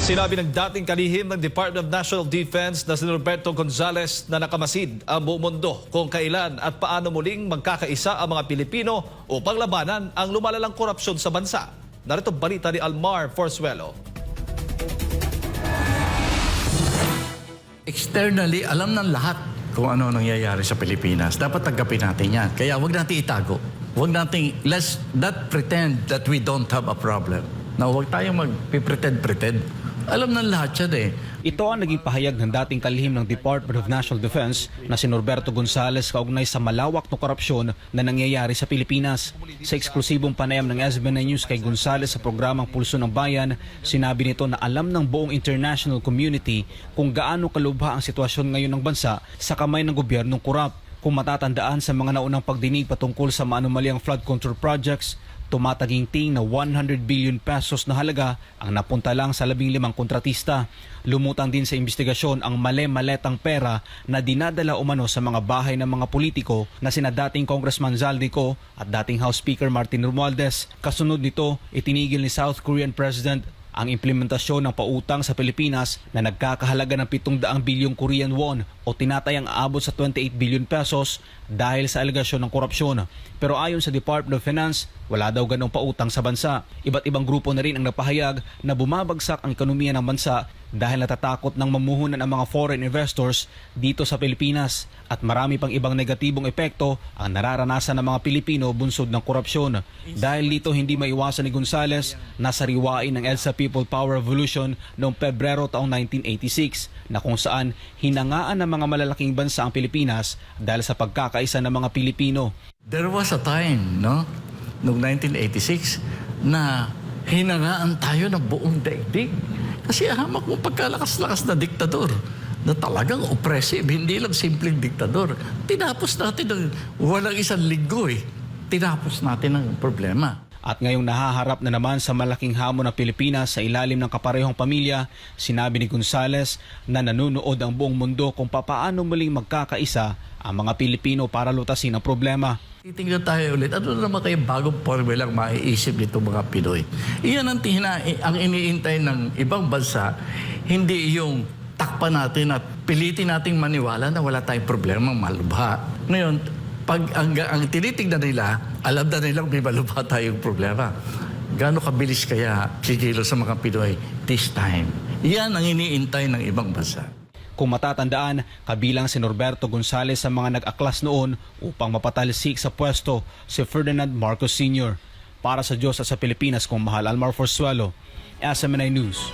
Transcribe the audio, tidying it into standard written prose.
Sinabi ng dating kalihim ng Department of National Defense na si Roberto Gonzales na nakamasid ang buong mundo kung kailan at paano muling magkakaisa ang mga Pilipino upang labanan ang lumalalang korupsyon sa bansa. Narito balita ni Almar Forzuelo. Externally, alam ng lahat kung ano nangyayari sa Pilipinas. Dapat tanggapin natin yan. Kaya huwag natin itago. Let's not pretend that we don't have a problem. Na huwag tayong mag-pretend. Alam ng lahat yan eh. Ito ang naging pahayag ng dating kalihim ng Department of National Defense na si Norberto Gonzales kaugnay sa malawak na korupsyon na nangyayari sa Pilipinas. Sa eksklusibong panayam ng SB9 News kay Gonzales sa programang Pulso ng Bayan, sinabi nito na alam ng buong international community kung gaano kalubha ang sitwasyon ngayon ng bansa sa kamay ng gobyernong korap. Kung matatandaan sa mga naunang pagdinig patungkol sa maanumalyang flood control projects, tumataginting na 100 billion pesos na halaga ang napunta lang sa 15 kontratista. Lumutang din sa investigasyon ang male-maletang pera na dinadala umano sa mga bahay ng mga politiko na sina dating Congressman Zaldico at dating House Speaker Martin Romualdez. Kasunod nito, itinigil ni South Korean President ang implementasyon ng pautang sa Pilipinas na nagkakahalaga ng 700 bilyong Korean won o tinatayang aabot sa 28 billion pesos dahil sa alegasyon ng korupsyon. Pero ayon sa Department of Finance, wala daw ganong pautang sa bansa. Iba't ibang grupo na rin ang napahayag na bumabagsak ang ekonomiya ng bansa dahil natatakot ng mamuhunan ang mga foreign investors dito sa Pilipinas at marami pang ibang negatibong epekto ang nararanasan ng mga Pilipino bunsod ng korupsyon. Dahil dito hindi maiwasan ni Gonzales na sariwain ng EDSA People Power Revolution noong Pebrero taong 1986 na kung saan hinangaan ng mga malalaking bansa ang Pilipinas dahil sa pagkakaisa ng mga Pilipino. There was a time, no, noong 1986 na hinangaan tayo ng buong daigdig. Kasi hamak mo pagkalakas-lakas na diktador na talagang oppressive, hindi lang simpleng diktador. Tinapos natin ng walang isang linggo eh. Tinapos natin ang problema. At ngayong nahaharap na naman sa malaking hamon ng Pilipinas sa ilalim ng kaparehong pamilya, sinabi ni Gonzales na nanunood ang buong mundo kung papaano muling magkakaisa ang mga Pilipino para lutasin ang problema. Titingnan tayo ulit, ano naman kayong bagong formulang maiisip nito mga Pinoy? Iyan ang iniintay ng ibang bansa, hindi yung takpan natin at pilitin nating maniwala na wala tayong problemang malubha. Ngayon, pag ang tinitingnan nila, alam na nilang may malubha tayong problema. Gano'ng kabilis kaya kikilos sa mga Pinoy this time? Iyan ang iniintay ng ibang bansa. Kung matatandaan, kabilang si Norberto Gonzales sa mga nag-aklas noon upang mapatalsik sa pwesto si Ferdinand Marcos Sr. Para sa Diyos at sa Pilipinas, kung mahal, Almar Forzuelo, SMNI News.